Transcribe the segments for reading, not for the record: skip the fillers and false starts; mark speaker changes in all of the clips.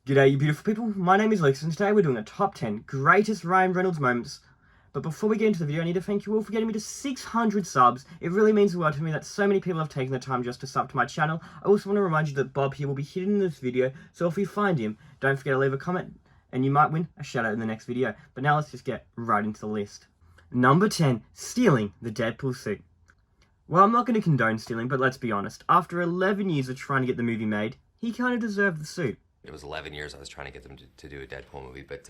Speaker 1: G'day you beautiful people, my name is Lucas and today we're doing a top 10 greatest Ryan Reynolds moments. But before we get into the video, I need to thank you all for getting me to 600 subs. It really means the world to me that so many people have taken the time just to sub to my channel. I also want to remind you that Bob here will be hidden in this video, so if you find him, don't forget to leave a comment and you might win a shout out in the next video. But now let's just get right into the list. Number 10, stealing the Deadpool suit. Well, I'm not going to condone stealing, but let's be honest. After 11 years of trying to get the movie made, he kind of deserved the suit.
Speaker 2: It was 11 years I was trying to get them to do a Deadpool movie, but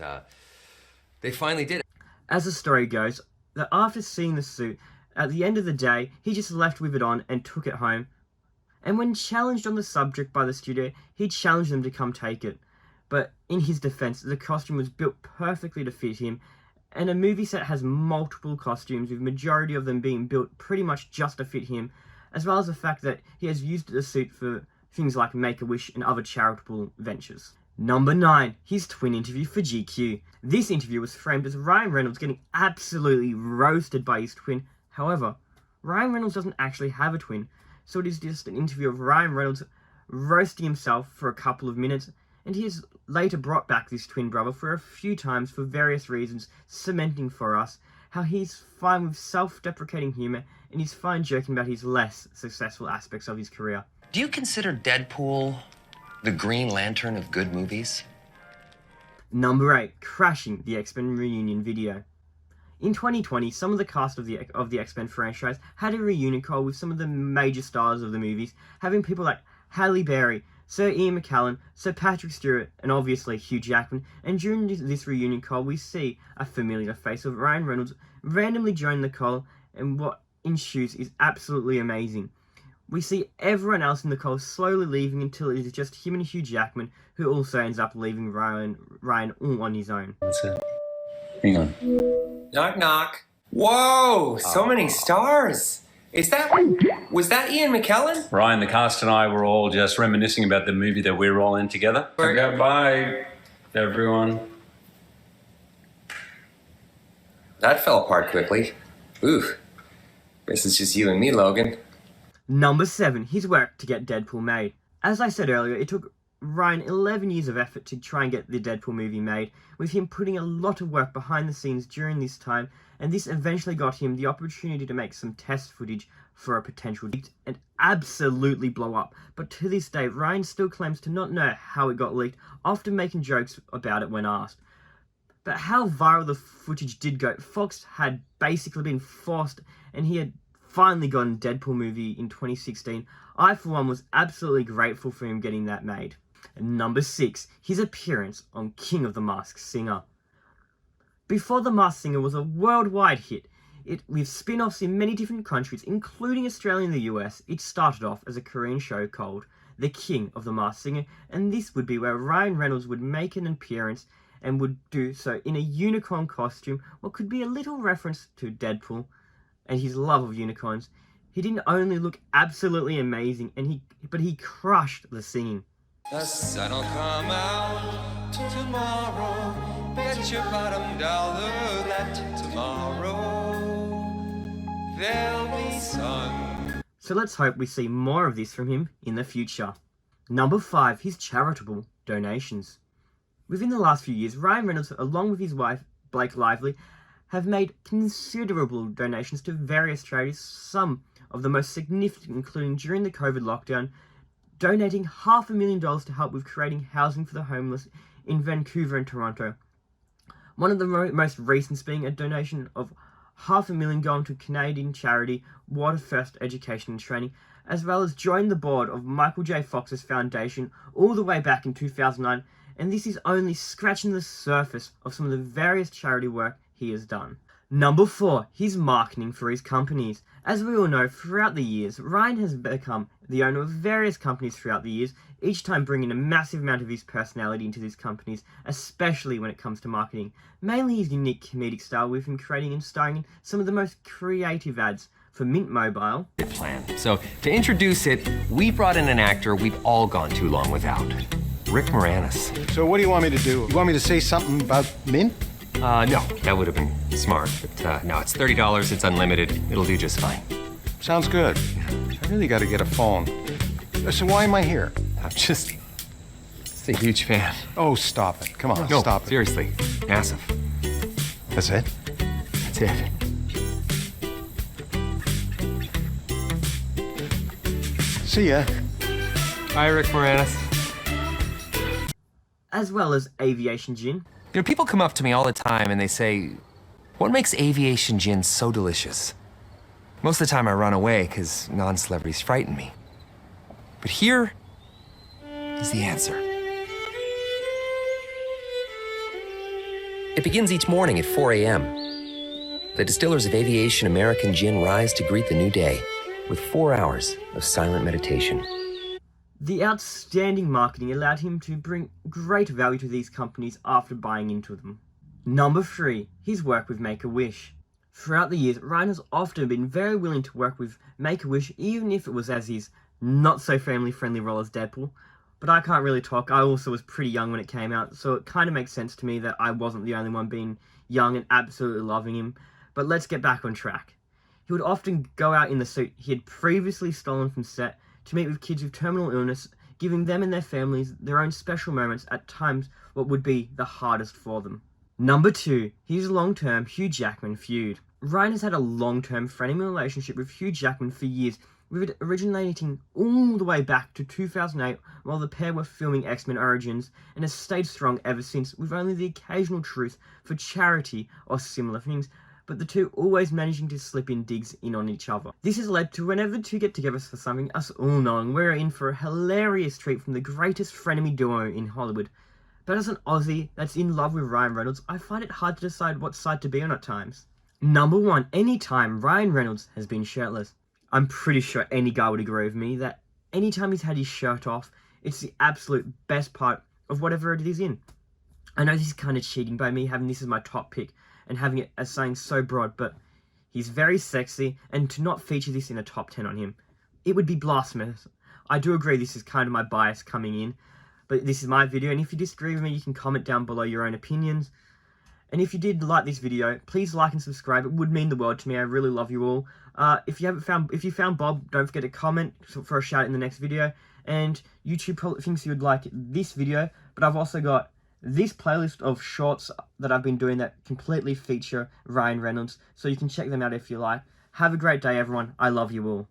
Speaker 2: they finally did it.
Speaker 1: As the story goes, that after seeing the suit, at the end of the day, he just left with it on and took it home. And when challenged on the subject by the studio, he challenged them to come take it. But in his defense, the costume was built perfectly to fit him, and a movie set has multiple costumes, with majority of them being built pretty much just to fit him, as well as the fact that he has used the suit for things like Make-A-Wish and other charitable ventures. Number 9, his twin interview for GQ. This interview was framed as Ryan Reynolds getting absolutely roasted by his twin. However, Ryan Reynolds doesn't actually have a twin, so it is just an interview of Ryan Reynolds roasting himself for a couple of minutes, and he has later brought back this twin brother for a few times for various reasons, cementing for us how he's fine with self-deprecating humour and he's fine joking about his less successful aspects of his career.
Speaker 2: Do you consider Deadpool the Green Lantern of good movies?
Speaker 1: Number 8, crashing the X-Men reunion video. In 2020, some of the cast of the X-Men franchise had a reunion call with some of the major stars of the movies, having people like Halle Berry, Sir Ian McKellen, Sir Patrick Stewart, and obviously Hugh Jackman. And during this reunion call, we see a familiar face of Ryan Reynolds randomly join the call, and what ensues is absolutely amazing. We see everyone else in the call slowly leaving until it is just him and Hugh Jackman, who also ends up leaving Ryan all on his own.
Speaker 3: What's that? Hang on.
Speaker 4: Knock, knock. Whoa, so many stars. Was that Ian McKellen?
Speaker 3: Ryan, the cast and I were all just reminiscing about the movie that we're all in together. Goodbye, everyone.
Speaker 4: That fell apart quickly. Ooh, guess it's just you and me, Logan.
Speaker 1: Number 7, his work to get Deadpool made. As I said earlier, it took Ryan 11 years of effort to try and get the Deadpool movie made, with him putting a lot of work behind the scenes during this time, and this eventually got him the opportunity to make some test footage for a potential leak and absolutely blow up. But to this day, Ryan still claims to not know how it got leaked, often making jokes about it when asked. But how viral the footage did go, Fox had basically been forced, and he had finally gotten Deadpool movie in 2016. I, for one, was absolutely grateful for him getting that made. And number 6, his appearance on King of the Masked Singer. Before The Masked Singer was a worldwide hit, with spin-offs in many different countries, including Australia and the US, it started off as a Korean show called The King of the Masked Singer, and this would be where Ryan Reynolds would make an appearance and would do so in a unicorn costume, what could be a little reference to Deadpool and his love of unicorns. He didn't only look absolutely amazing, but he crushed the singing.
Speaker 4: The sun'll come out tomorrow. Bet your bottom dollar that tomorrow there'll be sun.
Speaker 1: So let's hope we see more of this from him in the future. Number 5, his charitable donations. Within the last few years, Ryan Reynolds, along with his wife, Blake Lively, have made considerable donations to various charities, some of the most significant including during the COVID lockdown, donating $500,000 to help with creating housing for the homeless in Vancouver and Toronto. One of the most recent being a donation of $500,000 going to Canadian charity Water First Education and Training, as well as joined the board of Michael J. Fox's foundation all the way back in 2009, and this is only scratching the surface of some of the various charity work he has done. Number 4, his marketing for his companies. As we all know, throughout the years, Ryan has become the owner of various companies throughout the years, each time bringing a massive amount of his personality into these companies, especially when it comes to marketing. Mainly his unique comedic style, with him creating and starring in some of the most creative ads for Mint Mobile.
Speaker 2: Plan. So to introduce it, we brought in an actor we've all gone too long without. Rick Moranis.
Speaker 5: So what do you want me to do? You want me to say something about Mint?
Speaker 2: No, that would have been smart, but no, it's $30, it's unlimited, it'll do just fine.
Speaker 5: Sounds good. I really got to get a phone. So why am I here?
Speaker 2: I'm just Just a huge fan.
Speaker 5: Oh, stop it. Come on,
Speaker 2: No,
Speaker 5: stop it.
Speaker 2: seriously. Massive.
Speaker 5: That's it?
Speaker 2: That's it.
Speaker 5: See ya.
Speaker 2: Bye, Rick Moranis.
Speaker 1: as well as aviation gin.
Speaker 2: You know, people come up to me all the time and they say, what makes aviation gin so delicious? Most of the time I run away because non-celebrities frighten me. But here is the answer.
Speaker 6: It begins each morning at 4 a.m. The distillers of Aviation American Gin rise to greet the new day with 4 hours of silent meditation.
Speaker 1: The outstanding marketing allowed him to bring great value to these companies after buying into them. Number 3, his work with Make-A-Wish. Throughout the years, Ryan has often been very willing to work with Make-A-Wish, even if it was as his not-so-family-friendly role as Deadpool. But I can't really talk. I also was pretty young when it came out, so it kind of makes sense to me that I wasn't the only one being young and absolutely loving him. But let's get back on track. He would often go out in the suit he had previously stolen from set to meet with kids with terminal illness, giving them and their families their own special moments at times what would be the hardest for them. Number 2, his long-term Hugh Jackman feud. Ryan has had a long-term frenemy relationship with Hugh Jackman for years, with it originating all the way back to 2008 while the pair were filming XMen Origins, and has stayed strong ever since, with only the occasional truce for charity or similar things, but the two always managing to slip in digs in on each other. This has led to whenever the two get together for something, us all knowing we're in for a hilarious treat from the greatest frenemy duo in Hollywood. But as an Aussie that's in love with Ryan Reynolds, I find it hard to decide what side to be on at times. Number 1, anytime Ryan Reynolds has been shirtless. I'm pretty sure any guy would agree with me that anytime he's had his shirt off, it's the absolute best part of whatever it is in. I know this is kind of cheating by me having this as my top pick and having it as saying so broad, but he's very sexy, and to not feature this in a top 10 on him, it would be blasphemous. I do agree this is kind of my bias coming in, but this is my video, and if you disagree with me, you can comment down below your own opinions. And if you did like this video, please like and subscribe. It would mean the world to me. I really love you all. If you found Bob, don't forget to comment for a shout in the next video. And YouTube probably thinks you would like this video, but I've also got this playlist of shorts that I've been doing that completely feature Ryan Reynolds, so you can check them out if you like. Have a great day, everyone. I love you all.